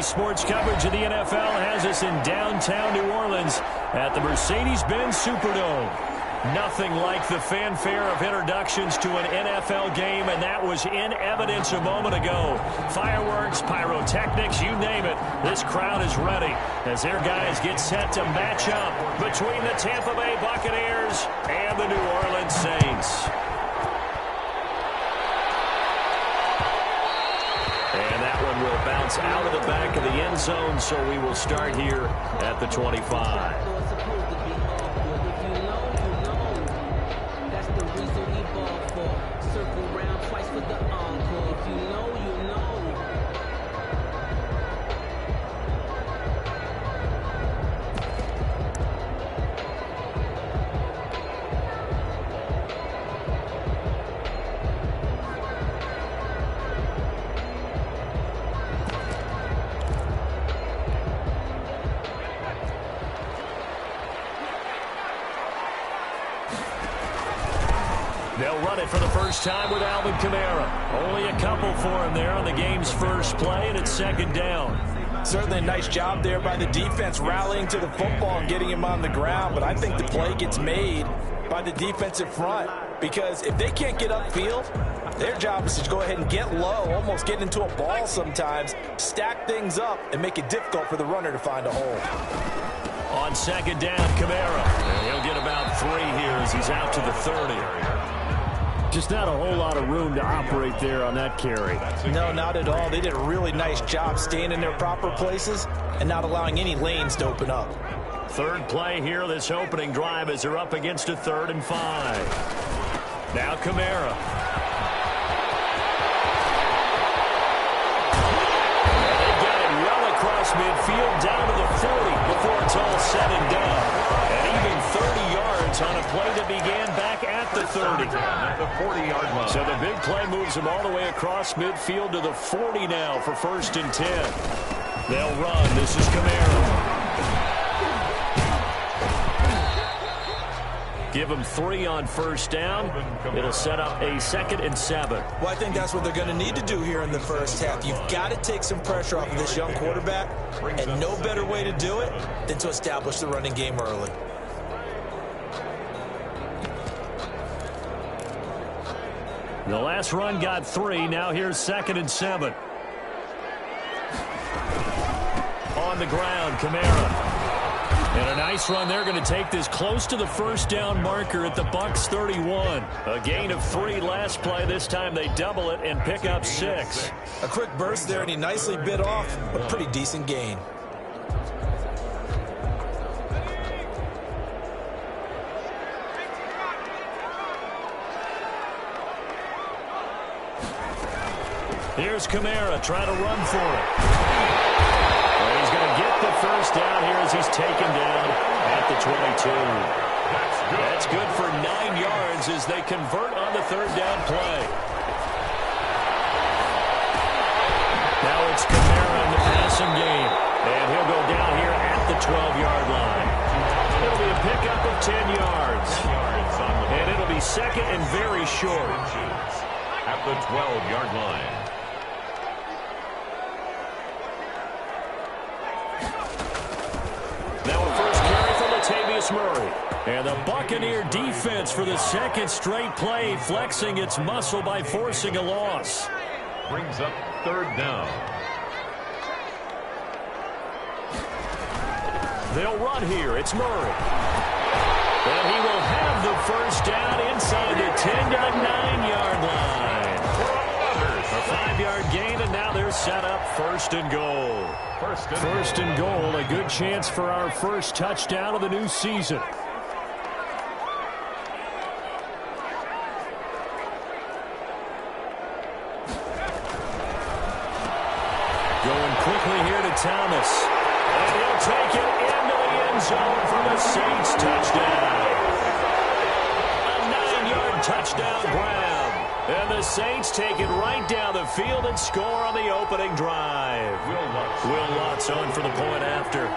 sports coverage of the NFL has us in downtown New Orleans at the Mercedes-Benz Superdome. Nothing like the fanfare of introductions to an NFL game, and that was in evidence a moment ago. Fireworks, pyrotechnics, you name it. This crowd is ready as their guys get set to match up between the Tampa Bay Buccaneers and the New Orleans Saints. And that one will bounce out of the back of the end zone, so we will start here at the 25. They'll run it for the first time with Alvin Kamara. Only a couple for him there on the game's first play, and it's second down. Certainly a nice job there by the defense rallying to the football and getting him on the ground, but I think the play gets made by the defensive front because if they can't get upfield, their job is to go ahead and get low, almost get into a ball sometimes, stack things up, and make it difficult for the runner to find a hole. On second down, Kamara. And he'll get about 3 here as he's out to the 30. Just not a whole lot of room to operate there on that carry. No, not at all. They did a really nice job staying in their proper places and not allowing any lanes to open up. Third play here, this opening drive as they're up against a 3rd and 5. Now Kamara. They've got it well across midfield down to the 40 before it's all said and done. And even 30 yards on a play that began back at the 30. At the 40-yard line. So the big play moves them all the way across midfield to the 40 now for 1st and 10. They'll run. This is Kamara. Give them 3 on first down. It'll set up a 2nd and 7. Well, I think that's what they're going to need to do here in the first half. You've got to take some pressure off of this young quarterback, and no better way to do it than to establish the running game early. The last run got 3. Now here's 2nd and 7. On the ground, Kamara. And a nice run. They're going to take this close to the first down marker at the Bucs 31. A gain of 3 last play. This time they double it and pick up 6. A quick burst there, and he nicely bit off a pretty decent gain. Here's Kamara trying to run for it. And he's going to get the first down here as he's taken down at the 22. That's good for 9 yards as they convert on the 3rd down play. Now it's Kamara in the passing game. And he'll go down here at the 12-yard line. It'll be a pickup of 10 yards. And it'll be 2nd and very short. At the 12-yard line. Now a first carry for Latavius Murray. And the Buccaneer defense for the 2nd straight play, flexing its muscle by forcing a loss. Brings up 3rd down. They'll run here. It's Murray. And he will have the first down inside the 10 to the 9-yard line. A 5-yard gain, and now they're set up 1st and goal. First and goal, a good chance for our first touchdown of the new season. Going quickly here to Thomas. And he'll take it into the end zone for the Saints touchdown. A 9-yard touchdown grab. And the Saints take it right down the field and score on the opening drive. Will Lutz on for the point after.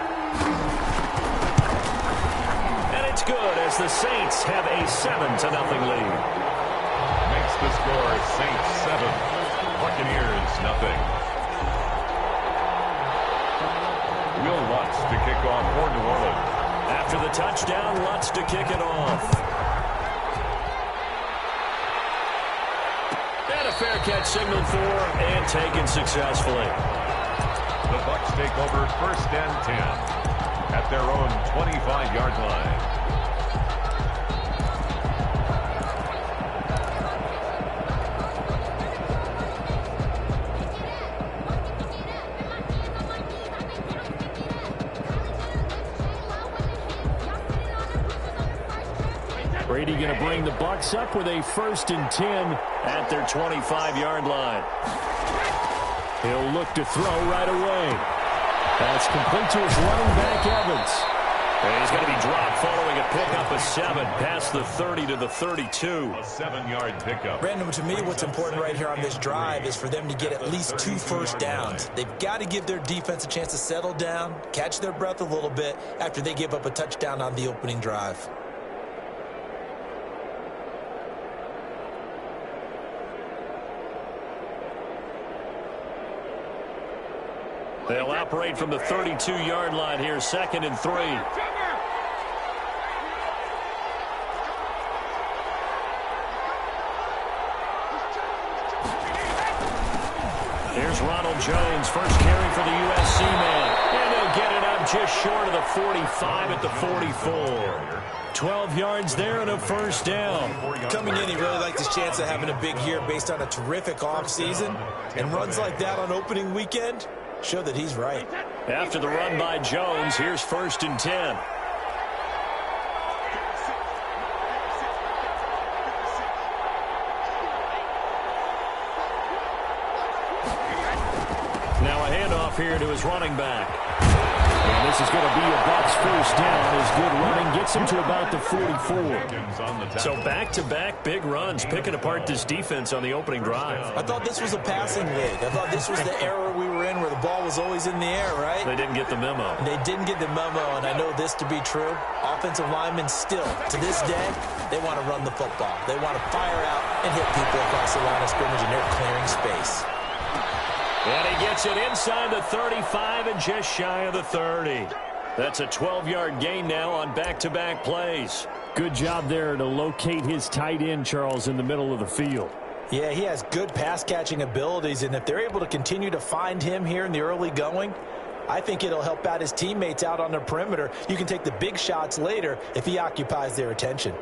And it's good as the Saints have a 7-0 lead. Makes the score Saints 7, Buccaneers 0. to kick off for New Orleans. After the touchdown, Lutz to kick it off. And a fair catch signaled for and taken successfully. The Bucs take over 1st and 10 at their own 25-yard line. Brady going to bring the Bucs up with a 1st and 10 at their 25-yard line. He'll look to throw right away. That's complete to his running back, Evans. And he's going to be dropped following a pickup of 7 past the 30 to the 32. A 7-yard pickup. Brandon, to me, what's important right here on this drive is for them to get at least 2 first downs. They've got to give their defense a chance to settle down, catch their breath a little bit after they give up a touchdown on the opening drive. They'll operate from the 32-yard line here, 2nd and 3. Here's Ronald Jones, first carry for the USC man. And he'll get it up just short of the 45 at the 44. 12 yards there and a 1st down. Coming in, he really liked his chance of having a big year based on a terrific offseason. And runs like that on opening weekend show that he's right. After the run by Jones, here's 1st and 10. Now a handoff here to his running back. And this is going to be a Bucs 1st down. His good running gets him to about the 44. So back-to-back big runs, picking apart this defense on the opening drive. I thought this was a passing league. I thought this was the era we were in where the ball was always in the air, right? They didn't get the memo. They didn't get the memo, and I know this to be true. Offensive linemen still, to this day, they want to run the football. They want to fire out and hit people across the line of scrimmage, and they're clearing space. And he gets it inside the 35 and just shy of the 30. That's a 12-yard gain now on back-to-back plays. Good job there to locate his tight end, Charles, in the middle of the field. Yeah, he has good pass-catching abilities, and if they're able to continue to find him here in the early going, I think it'll help out his teammates out on the perimeter. You can take the big shots later if he occupies their attention.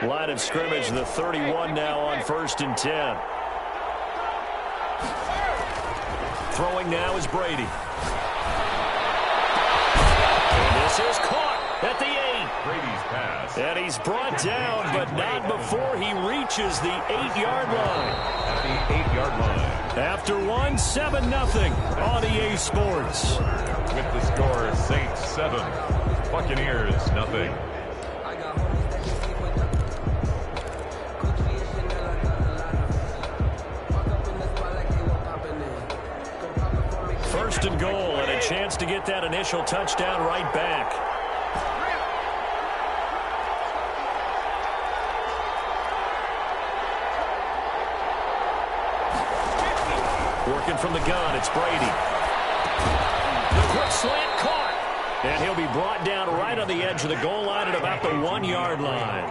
Line of scrimmage, the 31 now on 1st and 10. Throwing now is Brady. And this is caught at the 8. Brady's pass. And he's brought down, but not before he reaches the 8-yard line. At the 8-yard line. After 7-0 on EA Sports. With the score, Saints 7, Buccaneers 0. First and goal, and a chance to get that initial touchdown right back. Working from the gun, it's Brady. The quick slant caught. And he'll be brought down right on the edge of the goal line at about the 1-yard line.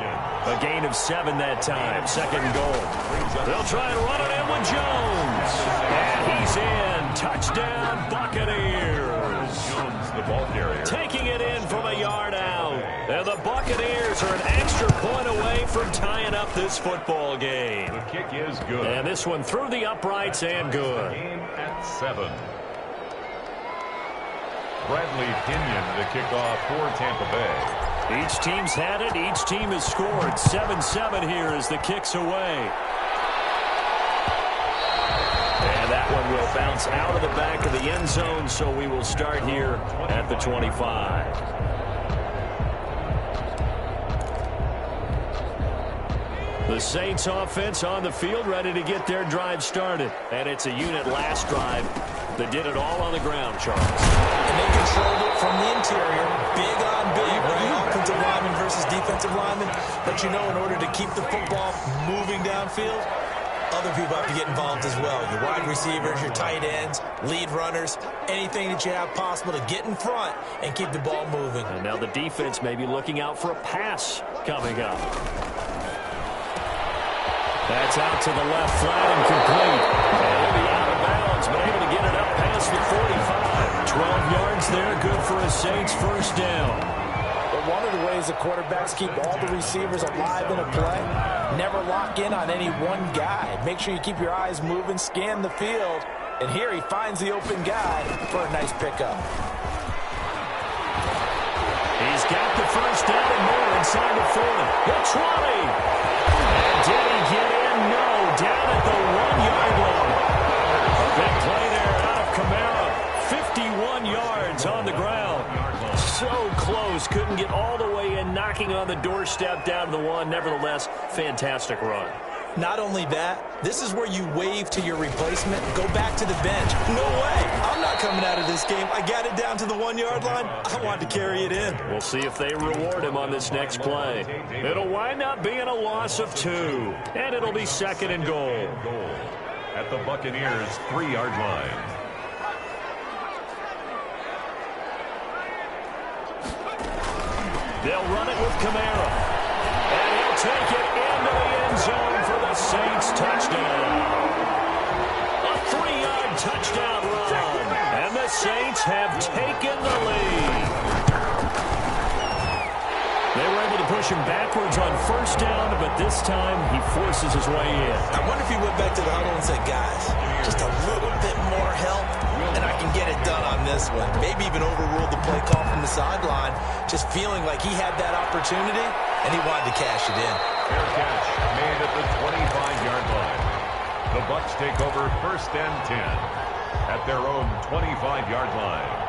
A gain of 7 that time. 2nd and goal. They'll try and run it in with Jones. And he's in. Touchdown, Buccaneers. Jones, the ball carrier. Taking it in from a yard out. And the Buccaneers are an extra point away from tying up this football game. The kick is good. And this one through the uprights and good. Game at 7. Bradley Pinion to kick off for Tampa Bay. Each team's had it. Each team has scored. 7-7 here as the kick's away. And that one will bounce out of the back of the end zone, so we will start here at the 25. The Saints offense on the field, ready to get their drive started. And it's a unit last drive that did it all on the ground, Charles. And they controlled it from the interior. Big on big, right? Offensive lineman versus defensive lineman. But you know, in order to keep the football moving downfield, other people have to get involved as well. Your wide receivers, your tight ends, lead runners, anything that you have possible to get in front and keep the ball moving. And now the defense may be looking out for a pass coming up. That's out to the left, flat and complete. And he'll be out of bounds, but able to get it up past the 45. 12 yards there, good for a Saints first down. But one of the ways the quarterbacks keep all the receivers alive in a play, never lock in on any one guy. Make sure you keep your eyes moving, scan the field. And here he finds the open guy for a nice pickup. He's got the first down and more inside the 40. The 20. And did he get in? No. Down at the 1-yard line. A big play there out of Kamara. 51 yards on the ground. So close. Couldn't get all the way in, knocking on the doorstep down to the 1. Nevertheless, fantastic run. Not only that, this is where you wave to your replacement, go back to the bench. No way. I'm not coming out of this game. I got it down to the 1-yard line. I wanted to carry it in. We'll see if they reward him on this next play. It'll wind up being a loss of 2, and it'll be 2nd and goal. At the Buccaneers' 3-yard line. They'll run it with Kamara. And he'll take it into the end zone for the Saints touchdown. A 3-yard touchdown run. And the Saints have taken the lead. They were able to push him backwards on first down, but this time he forces his way in. I wonder if he went back to the huddle and said, guys, just a little bit more help, and I can get it done on this one. Maybe even overruled the play call from the sideline, just feeling like he had that opportunity, and he wanted to cash it in. Fair catch made at the 25-yard line. The Bucs take over 1st and 10 at their own 25-yard line.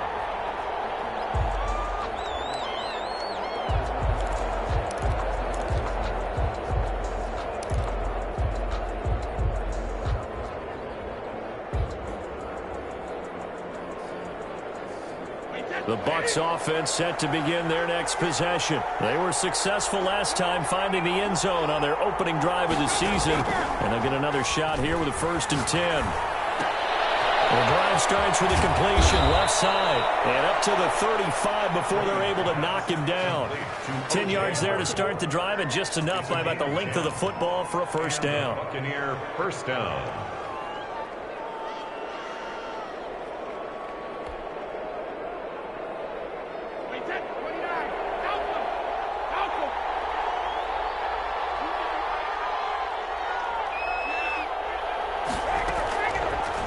The Bucs offense set to begin their next possession. They were successful last time finding the end zone on their opening drive of the season. And they'll get another shot here with a 1st and 10. The drive starts with a completion left side and up to the 35 before they're able to knock him down. 10 yards there to start the drive, and just enough by about the length of the football for a first down. Buccaneer first down.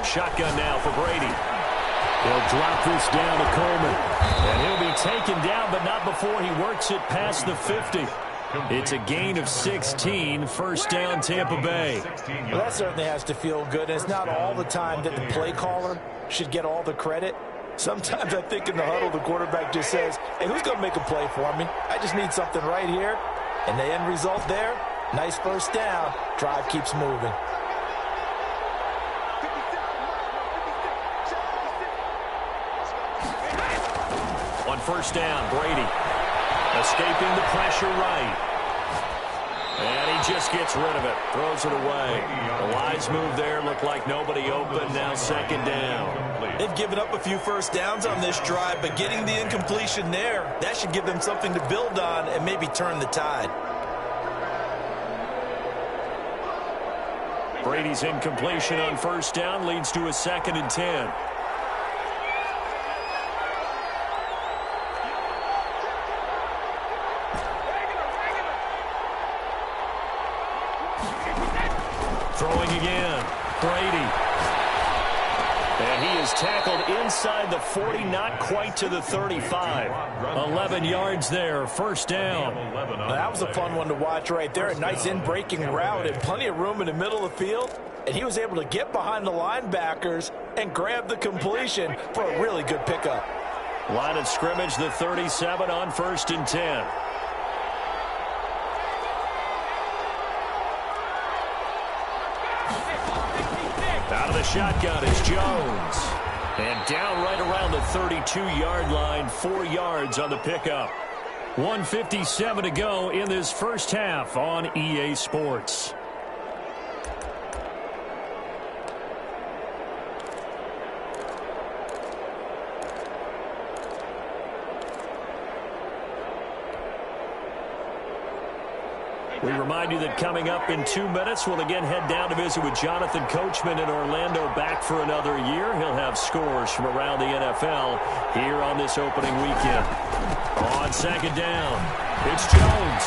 Shotgun now for Brady. He'll drop this down to Coleman. And he'll be taken down, but not before he works it past the 50. It's a gain of 16, first down Tampa Bay. Well, that certainly has to feel good. And it's not all the time that the play caller should get all the credit. Sometimes I think in the huddle the quarterback just says, hey, who's going to make a play for me? I just need something right here. And the end result there, nice first down. Drive keeps moving. On first down, Brady escaping the pressure right. And he just gets rid of it, throws it away. The wise move there, looked like nobody open, now 2nd down. They've given up a few first downs on this drive, but getting the incompletion there, that should give them something to build on and maybe turn the tide. Brady's incompletion on first down leads to a 2nd and 10. Throwing again, Brady. And he is tackled inside the 40, not quite to the 35. 11 yards there, first down. Now, that was a fun one to watch right there. A nice in-breaking route and plenty of room in the middle of the field. And he was able to get behind the linebackers and grab the completion for a really good pickup. Line of scrimmage, the 37 on 1st and 10. Out of the shotgun is Jones. And down right around the 32-yard line, 4 yards on the pickup. 1:57 to go in this first half on EA Sports. We remind you that coming up in 2 minutes, we'll again head down to visit with Jonathan Coachman in Orlando, back for another year. He'll have scores from around the NFL here on this opening weekend. On second down, it's Jones.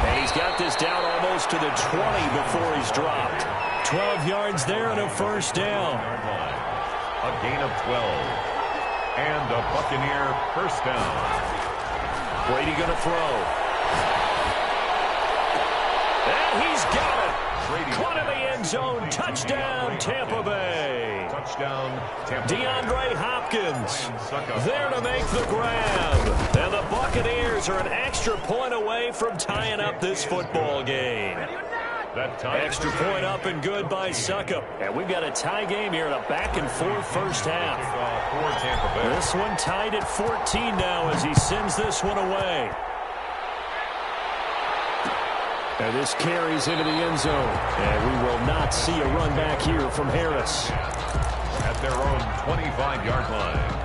And he's got this down almost to the 20 before he's dropped. 12 yards there and a first down. A gain of 12. And a Buccaneer first down. Brady going to throw. And he's got it. Caught in the end zone. Touchdown, Tampa Bay. Touchdown, Tampa Bay. DeAndre Hopkins there to make the grab. And the Buccaneers are an extra point away from tying up this football game. Extra point up and good by Succop. And we've got a tie game here in a back-and-forth first half. This one tied at 14 now as he sends this one away. And this carries into the end zone. And we will not see a run back here from Harris. At their own 25-yard line.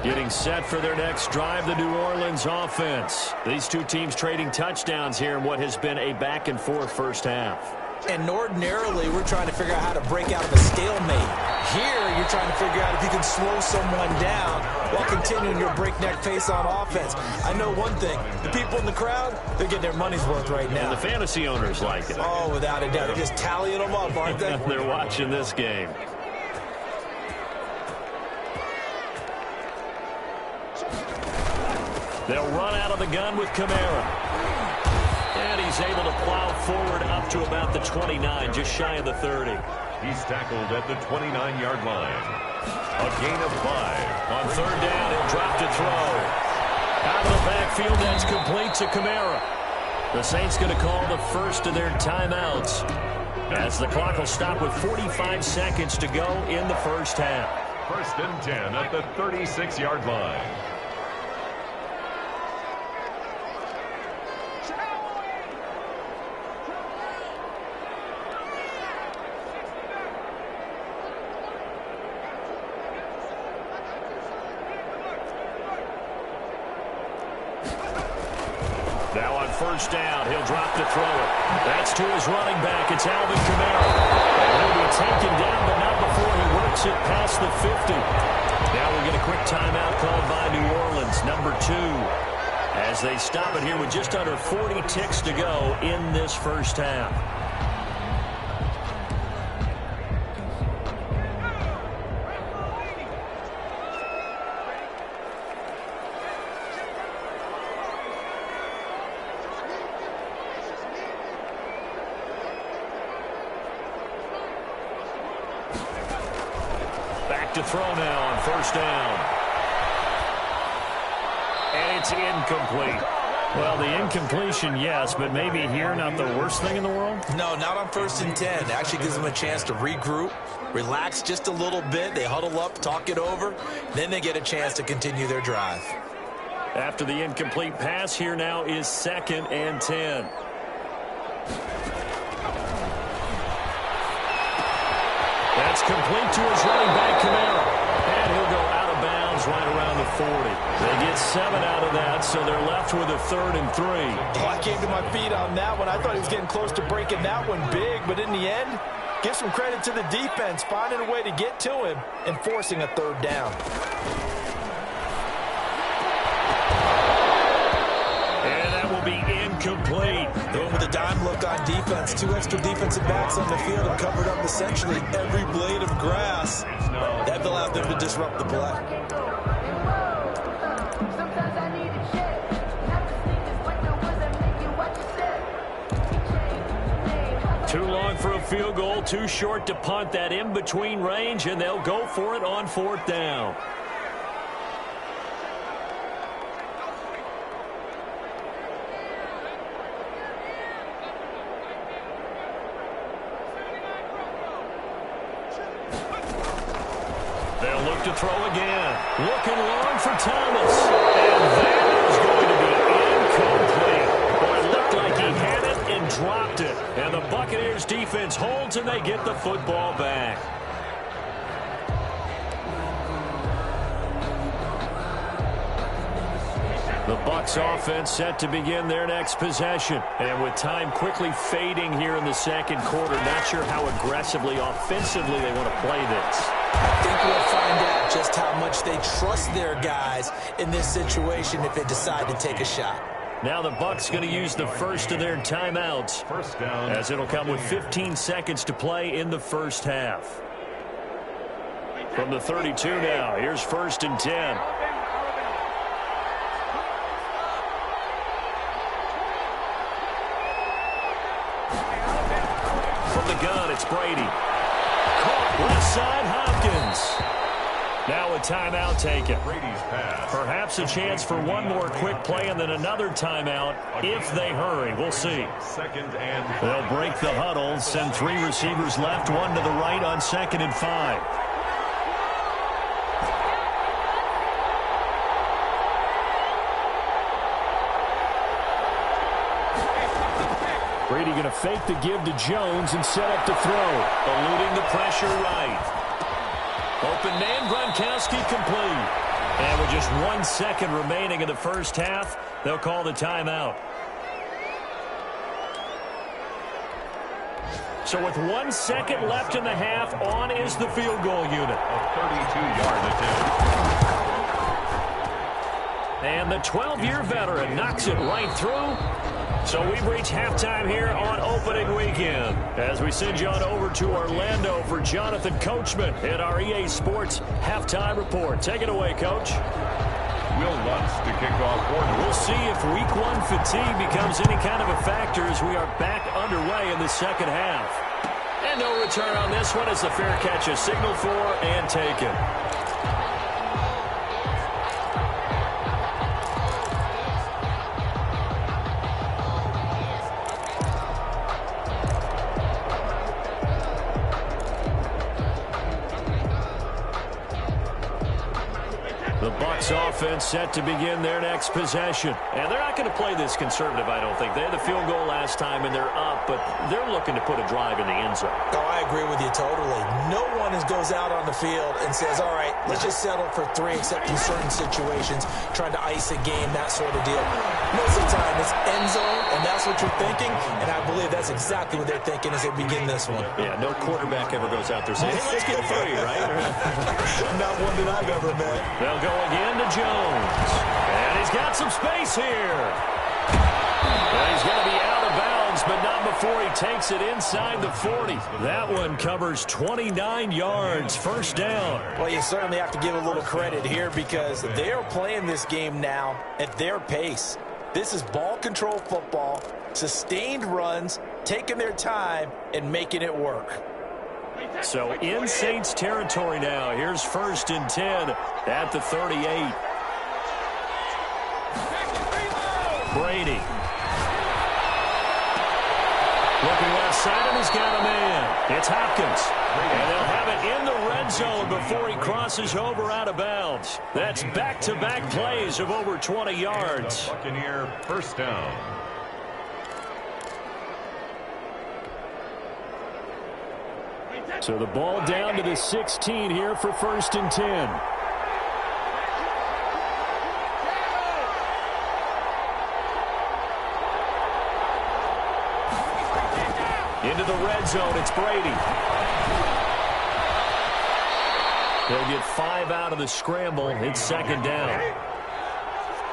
Getting set for their next drive, the New Orleans offense. These two teams trading touchdowns here in what has been a back-and-forth first half. And ordinarily, we're trying to figure out how to break out of a stalemate. Here, you're trying to figure out if you can slow someone down while continuing your breakneck pace on offense. I know one thing. The people in the crowd, they're getting their money's worth right now. And the fantasy owners like it. Oh, without a doubt. They're just tallying them up, aren't they? They're watching this game. They'll run out of the gun with Kamara. And he's able to plow forward up to about the 29, just shy of the 30. He's tackled at the 29-yard line. A gain of 5. On third down, he'll drop to throw. Out of the backfield, that's complete to Kamara. The Saints going to call the first of their timeouts, as the clock will stop with 45 seconds to go in the first half. First and 10 at the 36-yard line. Now on first down, he'll drop to throw it. That's to his running back. It's Alvin Kamara. And he'll be taken down, but not before he works it past the 50. Now we'll get a quick timeout called by New Orleans, number 2. As they stop it here with just under 40 ticks to go in this first half. To throw now on first down. And it's incomplete. Well, the incompletion, yes, but maybe here not the worst thing in the world? No, not on first and 10. It actually gives them a chance to regroup, relax just a little bit. They huddle up, talk it over. Then they get a chance to continue their drive. After the incomplete pass, here now is second and 10. That's complete to his running back, Kamara. And he'll go out of bounds right around the 40. They get 7 out of that, so they're left with a 3rd and 3. Oh, I came to my feet on that one. I thought he was getting close to breaking that one big, but in the end, give some credit to the defense, finding a way to get to him and forcing a 3rd down. And that will be incomplete. Going with a dime look on defense. 2 extra defensive backs on the field and covered up essentially every blade of grass. That allowed them to disrupt the play. Too long for a field goal, too short to punt. That in-between range, and they'll go for it on 4th down. They'll look to throw again. Looking long for Thomas. And that is going to be incomplete. Boy, it looked like he had it and dropped it. And the Buccaneers defense holds and they get the football back. The Bucs offense set to begin their next possession. And with time quickly fading here in the second quarter, not sure how aggressively, offensively they want to play this. I think we'll find out just how much they trust their guys in this situation if they decide to take a shot. Now the Bucs going to use the first of their timeouts. First down. As it'll come with 15 seconds to play in the first half. From the 32 now, here's 1st and 10. Gun, it's Brady. Caught left side, Hopkins. Now a timeout taken. Brady's pass. Perhaps a chance for one more quick play and then another timeout if they hurry. We'll see. Second and 5. They'll break the huddle, send 3 receivers left, 1 to the right on 2nd and 5. Brady going to fake the give to Jones and set up to throw. Eluding the pressure right. Open man, Gronkowski complete. And with just 1 second remaining in the first half, they'll call the timeout. So with 1 second left in the half, on is the field goal unit. A 32-yard attempt. And the 12-year veteran knocks it right through. So we've reached halftime here on opening weekend as we send you on over to Orlando for Jonathan Coachman in our EA Sports Halftime Report. Take it away, Coach. Will Lutz to kick off quarter. We'll see if Week 1 fatigue becomes any kind of a factor as we are back underway in the second half. And no return on this one as the fair catch is signaled for and taken. The Bucs offense set to begin their next possession. And they're not going to play this conservative, I don't think. They had the field goal last time, and they're up, but they're looking to put a drive in the end zone. Oh, I agree with you totally. No one goes out on the field and says, all right, let's just settle for 3, except in certain situations, trying to ice a game, that sort of deal. Most of the time, it's end zone, and that's what you're thinking, and I believe that's exactly what they're thinking as they begin this one. Yeah, no quarterback ever goes out there saying, hey, let's get 3, right? Not one that I've ever met. They'll go again to Jones. And he's got some space here. And he's going to be out of bounds, but not before he takes it inside the 40. That one covers 29 yards. First down. Well, you certainly have to give a little credit here because they are playing this game now at their pace. This is ball control football, sustained runs, taking their time, and making it work. So in Saints territory now. Here's 1st and 10 at the 38. Brady. Looking left side, and he's got a man. It's Hopkins. And they'll have it in the red zone before he crosses over out of bounds. That's back-to-back plays of over 20 yards. Buccaneer first down. So the ball down to the 16 here for 1st and 10. Into the red zone, it's Brady. They'll get 5 out of the scramble. It's 2nd down.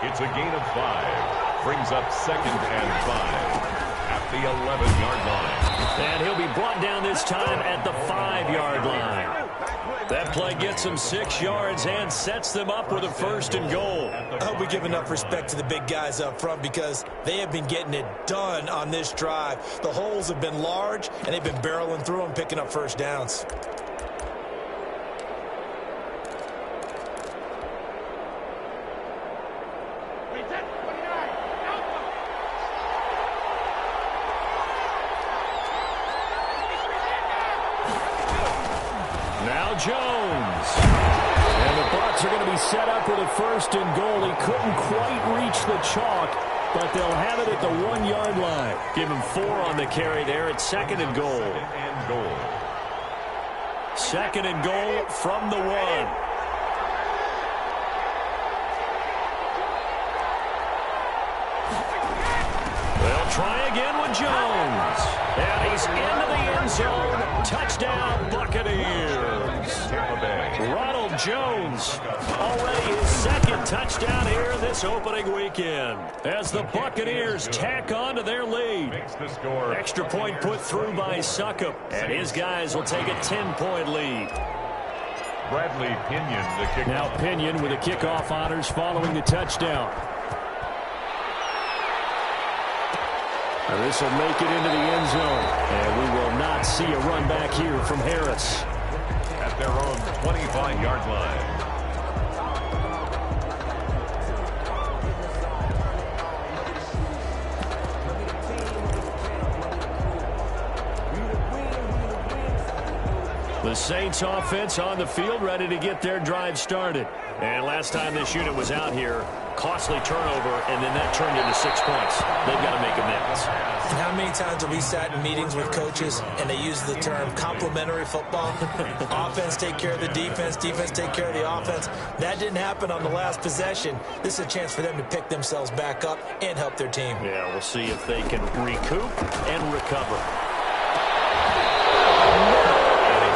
It's a gain of 5. Brings up 2nd and 5 at the 11-yard line. And he'll be brought down this time at the 5-yard line. That play gets them 6 yards and sets them up with a 1st and goal. I hope we give enough respect to the big guys up front because they have been getting it done on this drive. The holes have been large, and they've been barreling through them, picking up first downs. Jones. And the Bucs are going to be set up with a 1st and goal. He couldn't quite reach the chalk, but they'll have it at the 1-yard line. Give him 4 on the carry there. It's 2nd and goal. 2nd and goal from the 1. Jones. And he's into the end zone. Touchdown, Buccaneers. Tampa Bay. Ronald Jones, already his second touchdown here this opening weekend, as the Buccaneers tack on to their lead. Makes the score. Extra point put through by Succop, and his guys will take a 10-point lead. Bradley Pinion, the kick. Now Pinion with the kickoff honors following the touchdown. And this will make it into the end zone, and we will not see a run back here from Harris. At their own 25-yard line. The Saints offense on the field, ready to get their drive started. And last time this unit was out here, costly turnover, and then that turned into 6 points. They've got to make amends. And how many times have we sat in meetings with coaches and they use the term complementary football? Offense take care of the defense, defense take care of the offense. That didn't happen on the last possession. This is a chance for them to pick themselves back up and help their team. Yeah, we'll see if they can recoup and recover.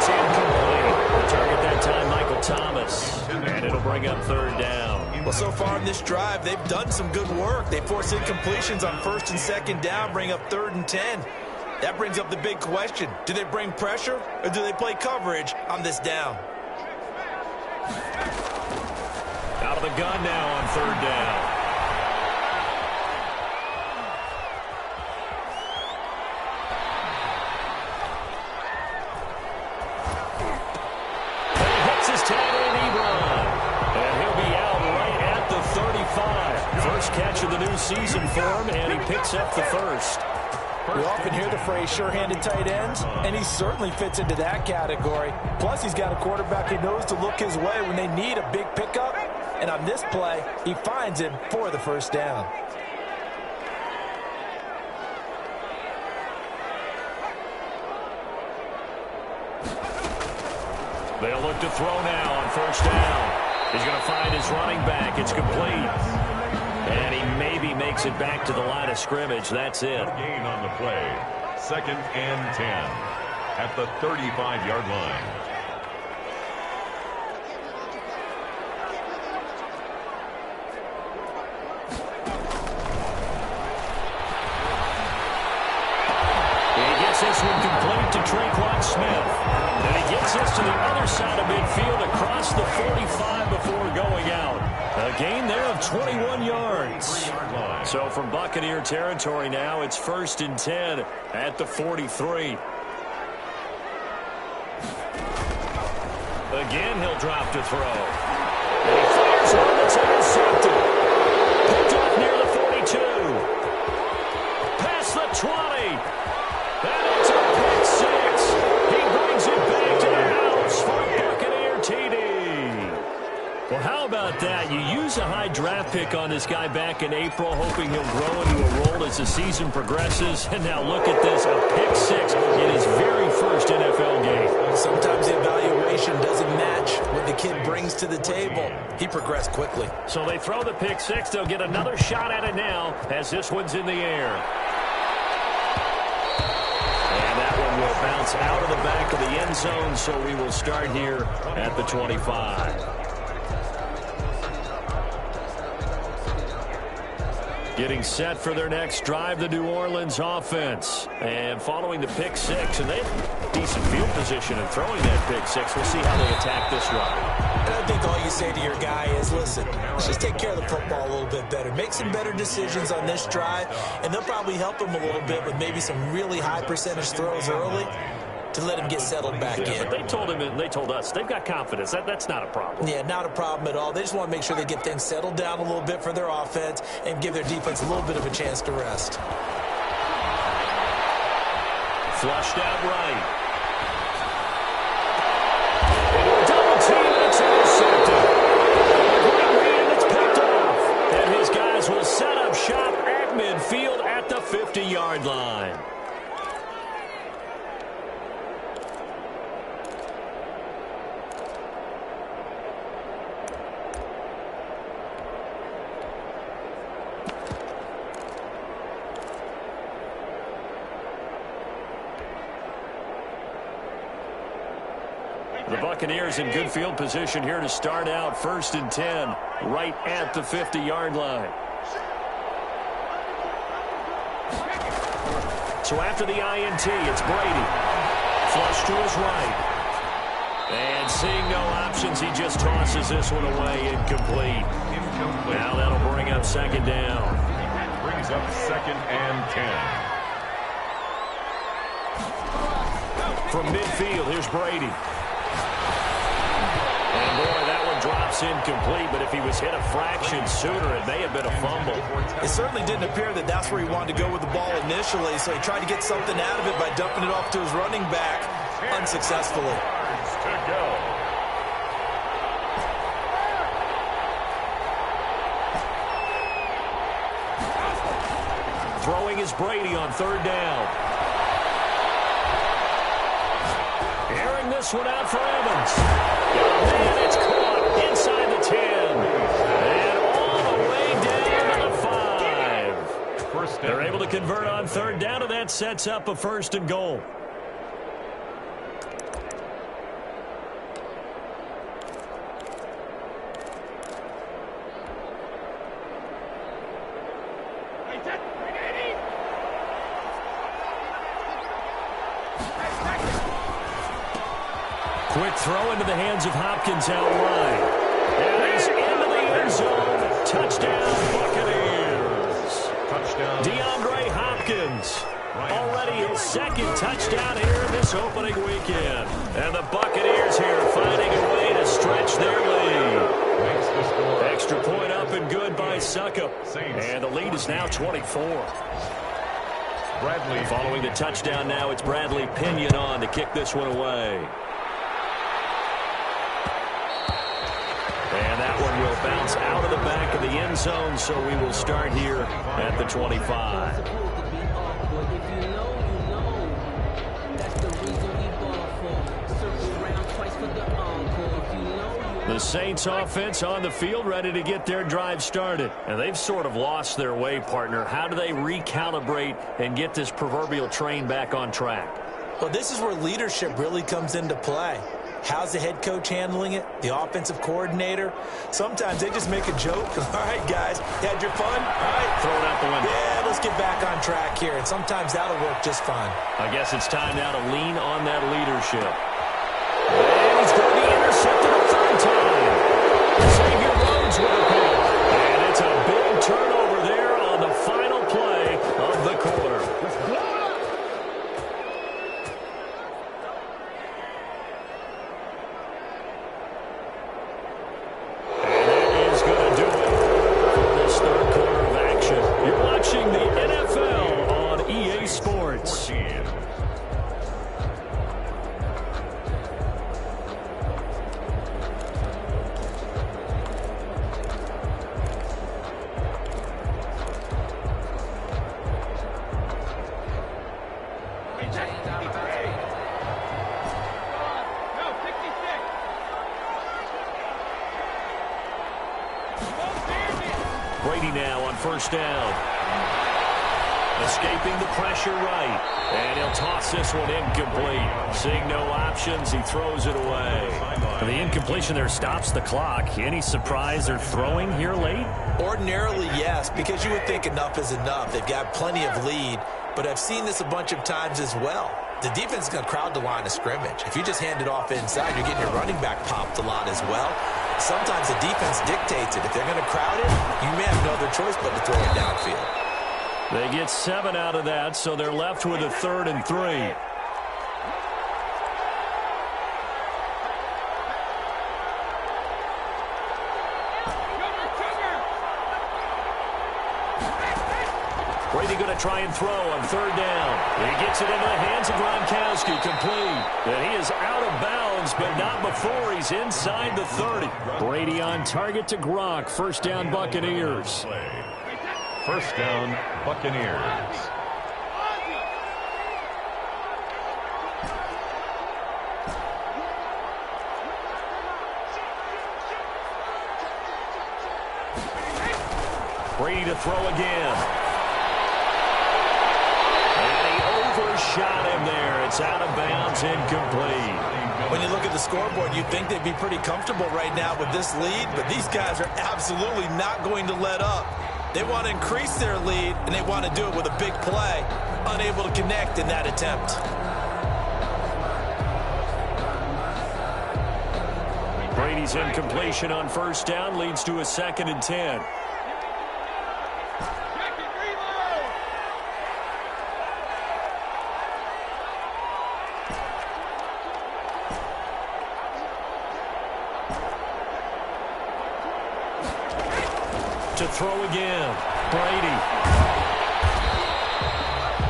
It's incomplete. The target that time, Michael Thomas. And it'll bring up third down. Well, so far in this drive, they've done some good work. They force incompletions on first and second down, bring up 3rd and 10. That brings up the big question. Do they bring pressure or do they play coverage on this down? Out of the gun now on 3rd down. Catch of the new season for him, and he picks up the first. We often hear the phrase sure-handed tight ends, and he certainly fits into that category. Plus, he's got a quarterback who knows to look his way when they need a big pickup. And on this play, he finds him for the first down. They'll look to throw now on first down. He's going to find his running back. It's complete. And he maybe makes it back to the line of scrimmage. That's it. Gain on the play. 2nd and 10 at the 35-yard line. He gets this one complete to Traquan Smith. And he gets this to the other side of midfield across the 45 before going out. A gain there of 21 yards. So from Buccaneer territory now, it's 1st and 10 at the 43. Again, he'll drop to throw. And he fires one that's intercepted. Picked off near the 42. Past the 20. And it's a pick six. He brings it back to the house for Buccaneer TD. Well, how about that? You use a high draft pick on this guy back in April, hoping he'll grow into a role as the season progresses. And now look at this, a pick six in his very first NFL game. Sometimes the evaluation doesn't match what the kid brings to the table. He progressed quickly. So they throw the pick six. They'll get another shot at it now as this one's in the air. And that one will bounce out of the back of the end zone, so we will start here at the 25. Getting set for their next drive, the New Orleans offense. And following the pick six, and they have decent field position in throwing that pick six. We'll see how they attack this run. And I think all you say to your guy is, listen, let's just take care of the football a little bit better. Make some better decisions on this drive, and they'll probably help him a little bit with maybe some really high percentage throws early to let him get settled back in. But they told him, and they told us, they've got confidence. That's not a problem. Yeah, not a problem at all. They just want to make sure they get things settled down a little bit for their offense and give their defense a little bit of a chance to rest. Flushed out right. Double team, and it's intercepted. Great read, and it's picked off. And his guys will set up shop at midfield at the 50-yard line. The Buccaneers in good field position here to start out 1st and 10, right at the 50-yard line. So after the INT, it's Brady. Flush to his right. And seeing no options, he just tosses this one away, incomplete. Now that'll bring up 2nd down. Brings up 2nd and 10. From midfield, here's Brady. And boy, that one drops incomplete, but if he was hit a fraction sooner, it may have been a fumble. It certainly didn't appear that that's where he wanted to go with the ball initially, so he tried to get something out of it by dumping it off to his running back unsuccessfully. To go. Throwing is Brady on 3rd down. Airing this one out for Evans. And it's caught inside the 10. And all the way down to the 5. They're able to convert on 3rd down, and that sets up a 1st and goal. Quick throw into the hands of Hopkins out wide. And he's into the end zone. Touchdown, Buccaneers. Touchdown. DeAndre Hopkins. Already his 2nd touchdown here this opening weekend. And the Buccaneers here finding a way to stretch their lead. Makes the score. Extra point up and good by Suckup. And the lead is now 24. Bradley. Following the touchdown now, it's Bradley Pinion on to kick this one away. And that one will bounce out of the back of the end zone, so we will start here at the 25. The Saints offense on the field, ready to get their drive started. And they've sort of lost their way, partner. How do they recalibrate and get this proverbial train back on track? Well, this is where leadership really comes into play. How's the head coach handling it? The offensive coordinator? Sometimes they just make a joke. All right, guys, you had your fun? All right. Throw it out the window. Yeah, let's get back on track here. And sometimes that'll work just fine. I guess it's time now to lean on that leadership. And he's going to be intercepted a 3rd time. Xavier Rhodes with a pick. And it's a big turnover there on the final play of the quarter. Brady now on 1st down. Escaping the pressure right. And he'll toss this one incomplete. Seeing no options, he throws it away. And the incompletion there stops the clock. Any surprise they're throwing here late? Ordinarily, yes, because you would think enough is enough. They've got plenty of lead, but I've seen this a bunch of times as well. The defense is going to crowd the line of scrimmage. If you just hand it off inside, you're getting your running back popped a lot as well. Sometimes the defense dictates it. If they're going to crowd it, you may have no other choice but to throw it downfield. They get 7 out of that, so they're left with a 3rd and 3. Brady going to try and throw on 3rd down. He gets it into the hands of Gronkowski, complete. And he is out of bounds, but not before he's inside the 30. Brady on target to Gronk. 1st down, Buccaneers. 1st down, Buccaneers. Brady to throw again. And he overshot him there. It's out of bounds, incomplete. When you look at the scoreboard, you'd think they'd be pretty comfortable right now with this lead, but these guys are absolutely not going to let up. They want to increase their lead, and they want to do it with a big play. Unable to connect in that attempt. Brady's incompletion on first down leads to a 2nd and 10. To throw again, Brady.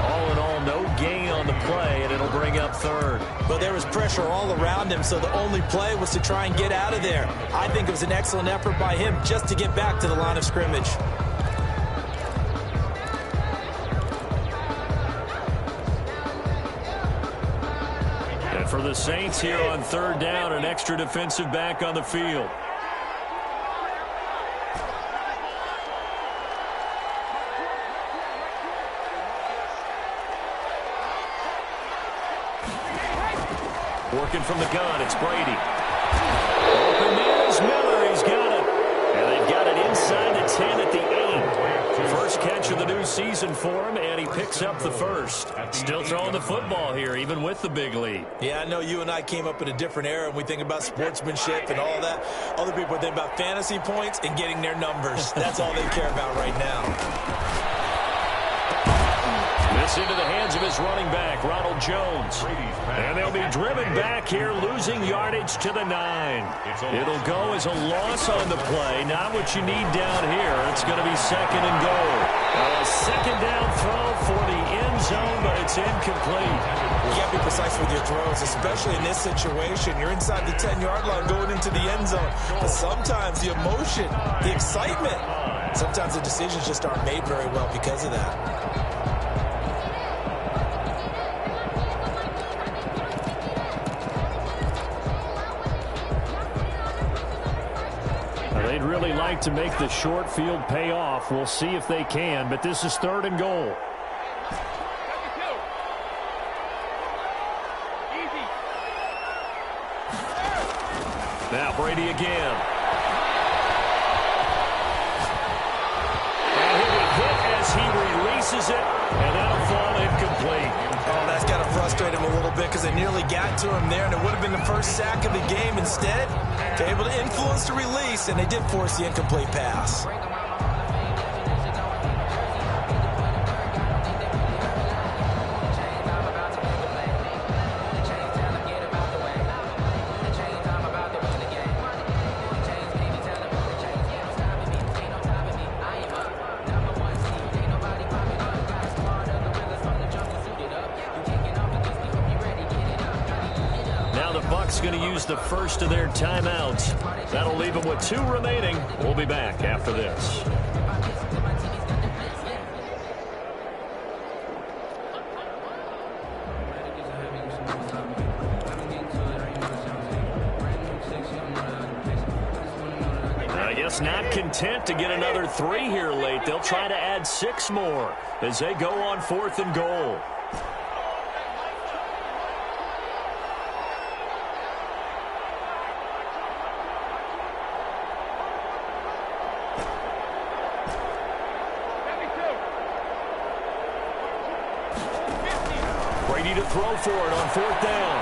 All in all, no gain on the play, and it'll bring up 3rd. But there was pressure all around him, so the only play was to try and get out of there. I think it was an excellent effort by him just to get back to the line of scrimmage. And for the Saints here on 3rd down, an extra defensive back on the field. Working from the gun, it's Brady. Open man is Miller. He's got it. And they've got it inside the 10 at the 8. First catch of the new season for him, and he picks up the first. Still throwing the football here, even with the big lead. Yeah, I know you and I came up in a different era, and we think about sportsmanship and all that. Other people think about fantasy points and getting their numbers. That's all they care about right now. This into the hands of his running back, Ronald Jones. And they'll be driven back here, losing yardage to the 9. It'll go as a loss on the play. Not what you need down here. It's going to be 2nd and goal. A 2nd down throw for the end zone, but it's incomplete. You can't be precise with your throws, especially in this situation. You're inside the 10-yard line going into the end zone. But sometimes the emotion, the excitement, sometimes the decisions just aren't made very well because of that. They'd really like to make the short field pay off. We'll see if they can, but this is 3rd and goal. Now Brady again. And he'll be hit as he releases it, and that'll fall incomplete. Oh, that's got to frustrate him a little bit because they nearly got to him there, and it would have been the first sack of the game. Instead, they're able to influence the release, and they did force the incomplete pass. Going to use the first of their timeouts. That'll leave them with 2 remaining. We'll be back after this. I guess not content to get another 3 here late. They'll try to add 6 more as they go on 4th and goal. To throw for it on 4th down.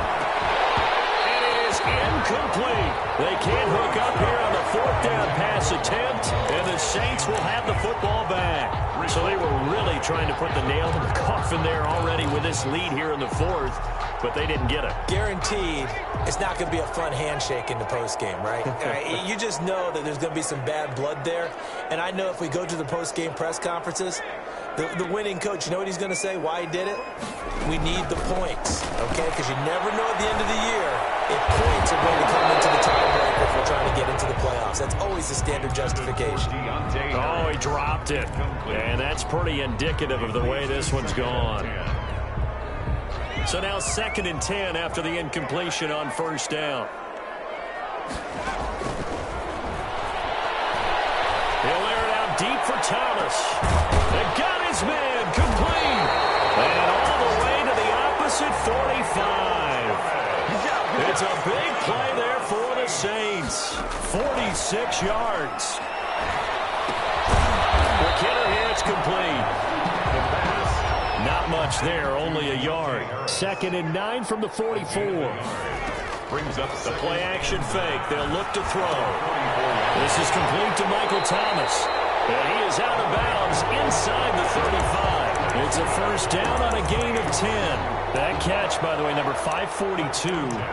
And it is incomplete. They can't hook up here on the 4th down pass attempt, and the Saints will have the football back. So they were really trying to put the nail in the coffin there already with this lead here in the 4th, but they didn't get it. Guaranteed it's not going to be a fun handshake in the postgame, right? You just know that there's going to be some bad blood there, and I know if we go to the postgame press conferences, the winning coach, you know what he's going to say, why he did it? We need the points, okay? Because you never know at the end of the year if points are going to come into the tiebreaker if we're trying to get into the playoffs. That's always the standard justification. Oh, he dropped it. And that's pretty indicative of the way this one's gone. So now 2nd and 10 after the incompletion on 1st down. He'll air it out deep for Thomas. They got his man complete. And all the way to the It's a big play there for the Saints. 46 yards. McKinnon here, it's complete. Not much there, only a yard. 2nd and 9 from the 44. Brings up the play action fake. They'll look to throw. This is complete to Michael Thomas. And he is out of bounds inside the 35. It's a first down on a gain of 10. That catch, by the way, number 542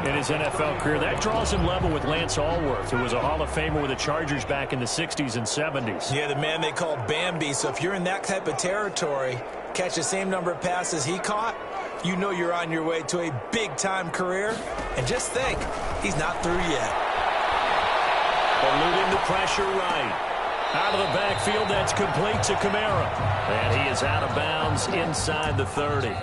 in his NFL career. That draws him level with Lance Allworth, who was a Hall of Famer with the Chargers back in the 60s and 70s. Yeah, the man they called Bambi. So if you're in that type of territory, catch the same number of passes he caught, you know you're on your way to a big-time career. And just think, he's not through yet. Eluding the pressure right. Out of the backfield, that's complete to Kamara. And he is out of bounds inside the 30.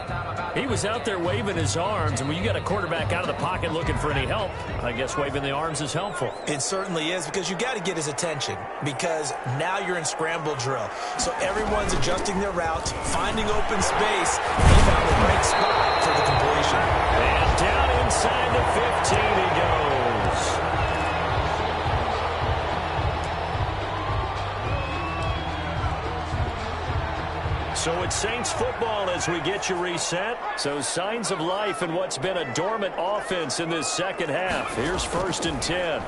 He was out there waving his arms, and when you got a quarterback out of the pocket looking for any help, I guess waving the arms is helpful. It certainly is, because you got to get his attention, because now you're in scramble drill. So everyone's adjusting their routes, finding open space. He found the right spot for the completion. And down inside the 15 he goes. So it's Saints football as we get you reset. So signs of life in what's been a dormant offense in this second half. Here's 1st and 10.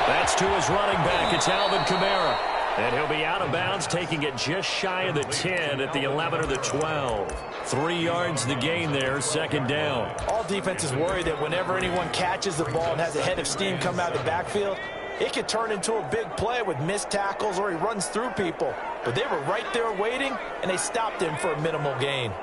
That's to his running back. It's Alvin Kamara. And he'll be out of bounds, taking it just shy of the 10 at the 11 or the 12. 3 yards the gain there, 2nd down. All defenses worry that whenever anyone catches the ball and has a head of steam come out of the backfield, it could turn into a big play with missed tackles or he runs through people. But they were right there waiting, and they stopped him for a minimal gain.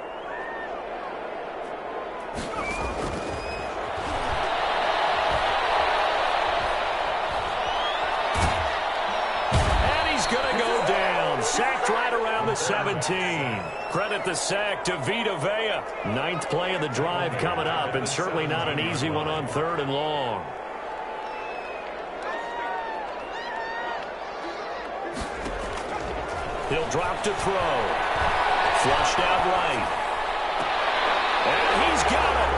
And he's going to go down. Sacked right around the 17. Credit the sack to Vita Vea. 9th play of the drive coming up, and certainly not an easy one on 3rd and long. He'll drop to throw. Flushed out right. And he's got it.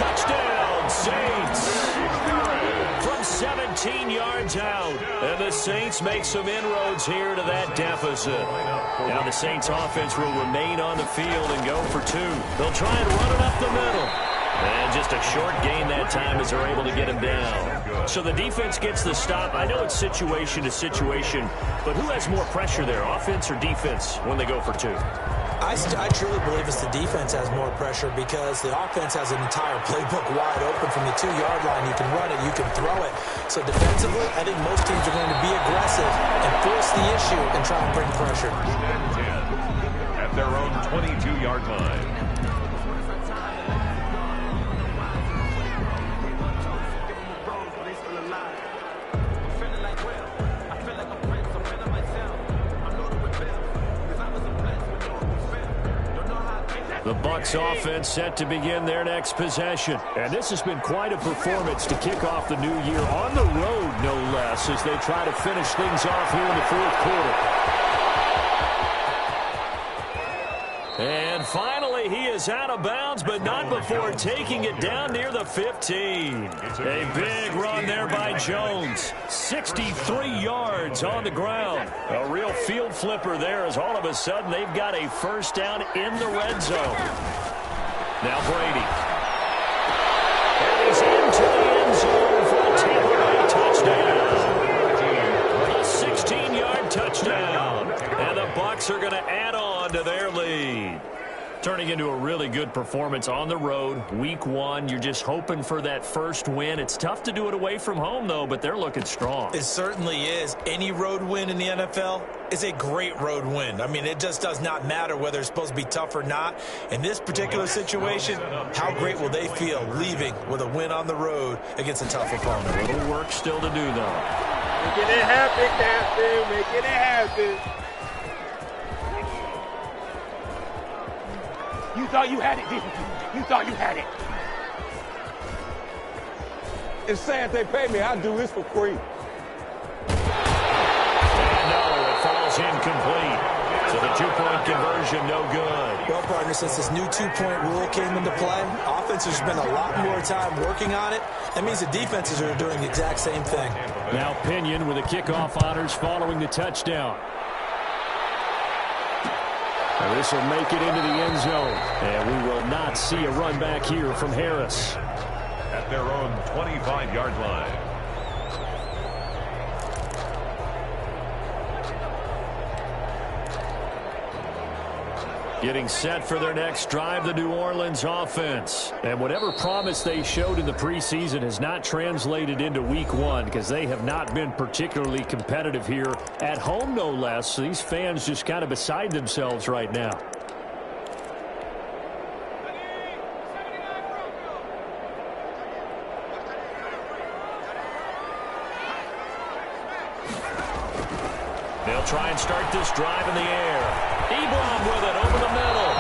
Touchdown, Saints. From 17 yards out. And the Saints make some inroads here to that deficit. Now the Saints offense will remain on the field and go for 2. They'll try and run it up the middle. And just a short gain that time as they're able to get him down. So the defense gets the stop. I know it's situation to situation, but who has more pressure there, offense or defense, when they go for 2? I truly believe it's the defense has more pressure because the offense has an entire playbook wide open from the 2-yard line. You can run it, you can throw it. So defensively, I think most teams are going to be aggressive and force the issue and try and bring pressure. 10 at their own 22-yard line. The Bucs offense set to begin their next possession. And this has been quite a performance to kick off the new year on the road, no less, as they try to finish things off here in the 4th quarter. And finally, he is out of bounds, but not before taking it down near the 15. A big run there by Jones. 63 yards on the ground. A real field flipper there as all of a sudden they've got a first down in the red zone. Now Brady. And he's into the end zone for a Tampa Bay touchdown. A 16-yard touchdown. And the Bucs are going to add on to their lead. Turning into a really good performance on the road. Week 1, you're just hoping for that first win. It's tough to do it away from home, though, but they're looking strong. It certainly is. Any road win in the NFL is a great road win. I mean, it just does not matter whether it's supposed to be tough or not. In this particular situation, how great will they feel leaving with a win on the road against a tough opponent? A little work still to do, though. Making it happen, Captain. Making it happen. You thought you had it, didn't you? You thought you had it. It's saying if they pay me, I'll do this for free. And no, it falls incomplete. So the two-point conversion, no good. Well, partner, since this new two-point rule came into play, offense has spent a lot more time working on it. That means the defenses are doing the exact same thing. Now Pinion with the kickoff honors following the touchdown. And this will make it into the end zone. And we will not see a run back here from Harris. At their own 25-yard line. Getting set for their next drive, the New Orleans offense. And whatever promise they showed in the preseason has not translated into week one because they have not been particularly competitive here at home, no less. So these fans just kind of beside themselves right now. They'll try and start this drive in the air. Ebron with it over the middle.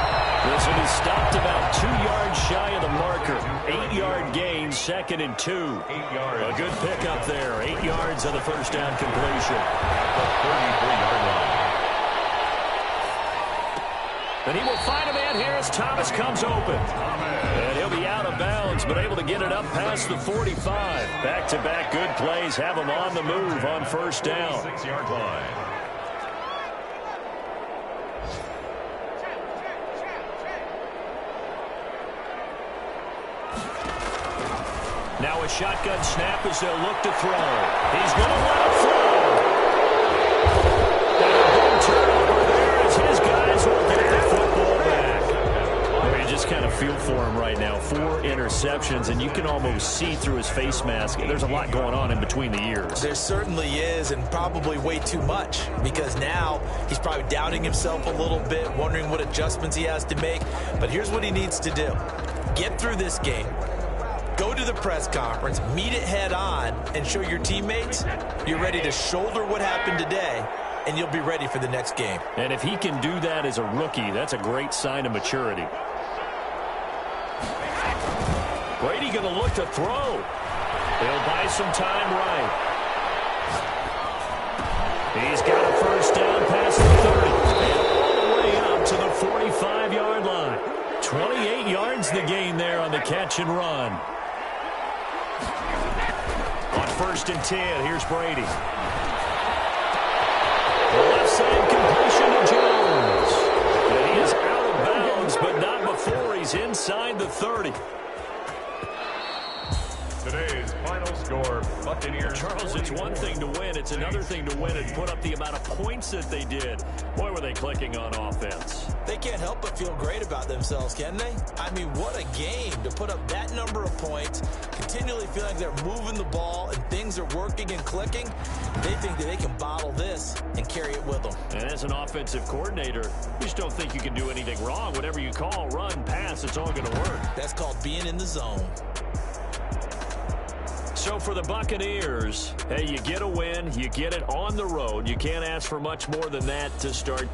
This will be stopped about 2 yards shy of the marker. 8-yard gain, 2nd and 2. 8 yards. A good pickup there. 8 yards on the first down completion. The 33-yard line. And he will find a man here as Thomas comes open. And he'll be out of bounds, but able to get it up past the 45. Back-to-back good plays have him on the move on first down. 6-yard line. Now a shotgun snap as they'll look to throw. He's going to let it throw. And a big turnover there as his guys will get the football back. I mean, you just kind of feel for him right now. 4 interceptions, and you can almost see through his face mask. There's a lot going on in between the ears. There certainly is, and probably way too much, because now he's probably doubting himself a little bit, wondering what adjustments he has to make. But here's what he needs to do. Get through this game. Go to the press conference, meet it head on, and show your teammates you're ready to shoulder what happened today, and you'll be ready for the next game. And if he can do that as a rookie, that's a great sign of maturity. Brady going to look to throw. He'll buy some time right. He's got a first down past the 30. And all the way up to the 45-yard line. 28 yards the gain there on the catch and run. On 1st and 10, here's Brady. The left side completion to Jones. And he is out of bounds, but not before he's inside the 30. Today's final score, Buccaneers. Charles, it's one thing to win. It's another thing to win and put up the amount of points that they did. Boy, were they clicking on offense. They can't help but feel great about themselves, can they? I mean, what a game to put up that number of points, continually feeling they're moving the ball and things are working and clicking. They think that they can bottle this and carry it with them. And as an offensive coordinator, you just don't think you can do anything wrong. Whatever you call, run, pass, it's all going to work. That's called being in the zone. So for the Buccaneers, hey, you get a win, you get it on the road. You can't ask for much more than that to start